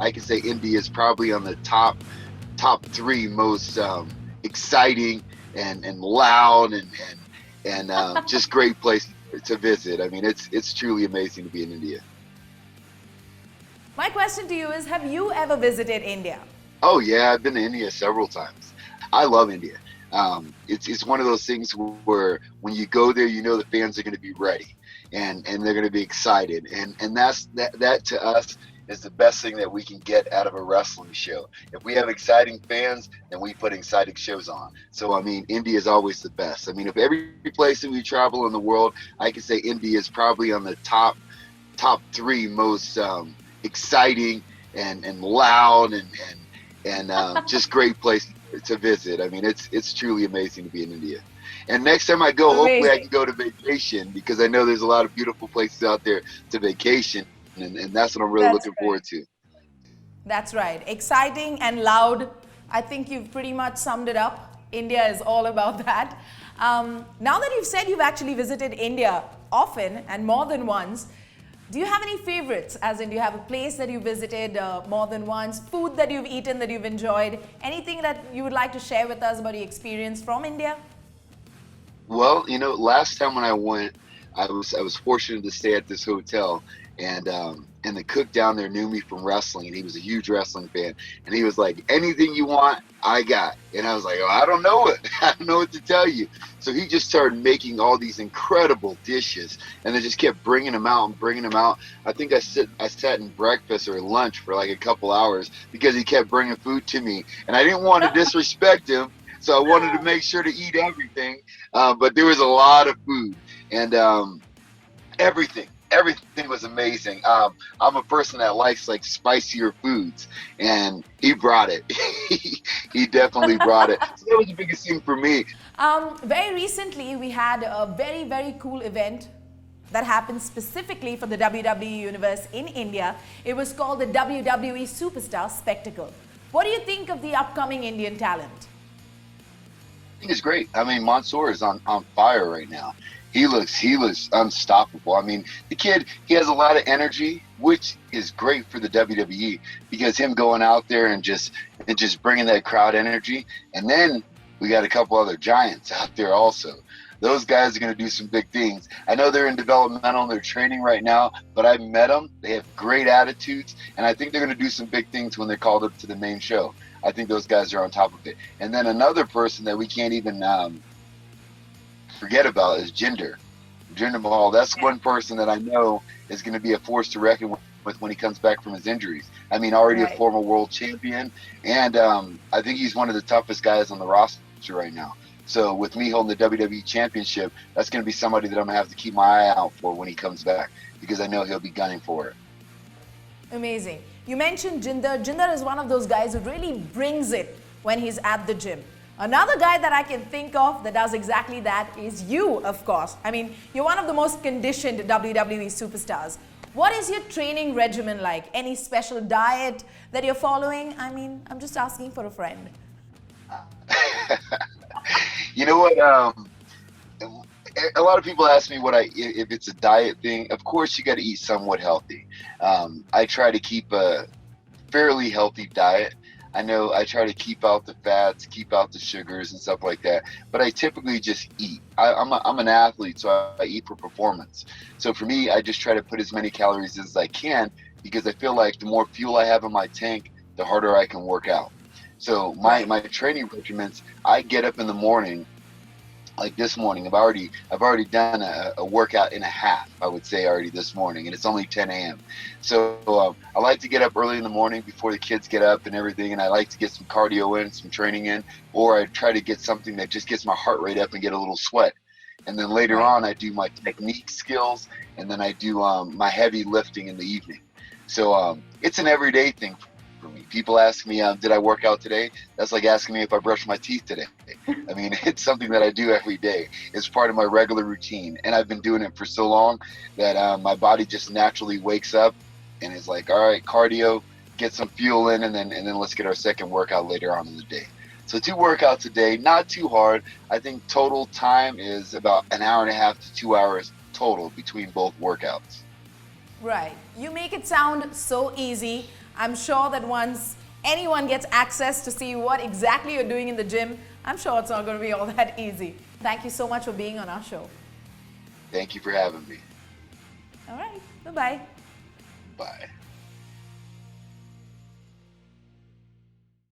I can say India is probably on the top three most exciting and loud and just great place to visit. I mean, it's truly amazing to be in India. My question to you is, have you ever visited India? Oh yeah, I've been to India several times. I love India. It's one of those things where when you go there, you know the fans are going to be ready and they're going to be excited, and that to us is the best thing that we can get out of a wrestling show. If we have exciting fans, then we put exciting shows on. So I mean, India is always the best. I mean, if every place that we travel in the world, I can say India is probably on the top three most exciting and loud and just great place to visit. I mean, it's truly amazing to be in India. And next time I go, hopefully I Amazing. can go to vacation because I know there's a lot of beautiful places out there to vacation, and that's what I'm really That's looking right. forward to. That's right. Exciting and loud. I think you've pretty much summed it up. India is all about that. Now that you've said you've actually visited India often and more than once, do you have any favorites? As in, do you have a place that you visited more than once, food that you've eaten that you've enjoyed, anything that you would like to share with us about your experience from India? Well, last time when I went, I was fortunate to stay at this hotel, and the cook down there knew me from wrestling, and he was a huge wrestling fan, and he was like, "Anything you want, I got." And I was like, "Oh, I don't know it. I don't know what to tell you." So he just started making all these incredible dishes, and then just kept bringing them out and bringing them out. I think I sat in breakfast or lunch for like a couple hours because he kept bringing food to me, and I didn't want to disrespect him. So I wanted to make sure to eat everything, but there was a lot of food and everything was amazing. I'm a person that likes like spicier foods, and he brought it. He definitely brought it. So that was the biggest thing for me. Very recently, we had a very, very cool event that happened specifically for the WWE Universe in India. It was called the WWE Superstar Spectacle. What do you think of the upcoming Indian talent? I think it's great. I mean, Mansoor is on fire right now. He looks unstoppable. I mean, the kid, he has a lot of energy, which is great for the WWE because him going out there and just bringing that crowd energy. And then we got a couple other giants out there also. Those guys are going to do some big things. I know they're in developmental and they're training right now, but I've met them. They have great attitudes, and I think they're going to do some big things when they're called up to the main show. I think those guys are on top of it. And then another person that we can't even forget about is Jinder Mahal. That's one person that I know is going to be a force to reckon with when he comes back from his injuries. I mean, already a Right. former world champion, and I think he's one of the toughest guys on the roster right now. So with me holding the WWE Championship, that's going to be somebody that I'm going to have to keep my eye out for when he comes back because I know he'll be gunning for it. Amazing. You mentioned Jinder. Jinder is one of those guys who really brings it when he's at the gym. Another guy that I can think of that does exactly that is you, of course. I mean, you're one of the most conditioned WWE superstars. What is your training regimen like? Any special diet that you're following? I mean, I'm just asking for a friend. You know what? A lot of people ask me if it's a diet thing. Of course, you got to eat somewhat healthy. I try to keep a fairly healthy diet. I know I try to keep out the fats, keep out the sugars and stuff like that. But I typically just eat. I'm an athlete, so I eat for performance. So for me, I just try to put as many calories as I can because I feel like the more fuel I have in my tank, the harder I can work out. So my Right. my training regimens, I get up in the morning like this morning. I've already done a workout and a half, I would say, already this morning, and it's only 10 a.m. So I like to get up early in the morning before the kids get up and everything, and I like to get some cardio in, some training in, or I try to get something that just gets my heart rate up and get a little sweat. And then later Right. on, I do my technique skills, and then I do my heavy lifting in the evening. So it's an everyday thing for me. People ask me, "Did I work out today?" That's like asking me if I brushed my teeth today. I mean, it's something that I do every day. It's part of my regular routine, and I've been doing it for so long that my body just naturally wakes up and is like, "All right, cardio, get some fuel in, and then let's get our second workout later on in the day." So 2 workouts a day, not too hard. I think total time is about an hour and a half to 2 hours total between both workouts. Right. You make it sound so easy. I'm sure that once anyone gets access to see what exactly you're doing in the gym, I'm sure it's not going to be all that easy. Thank you so much for being on our show. Thank you for having me. All right. Bye-bye. Bye.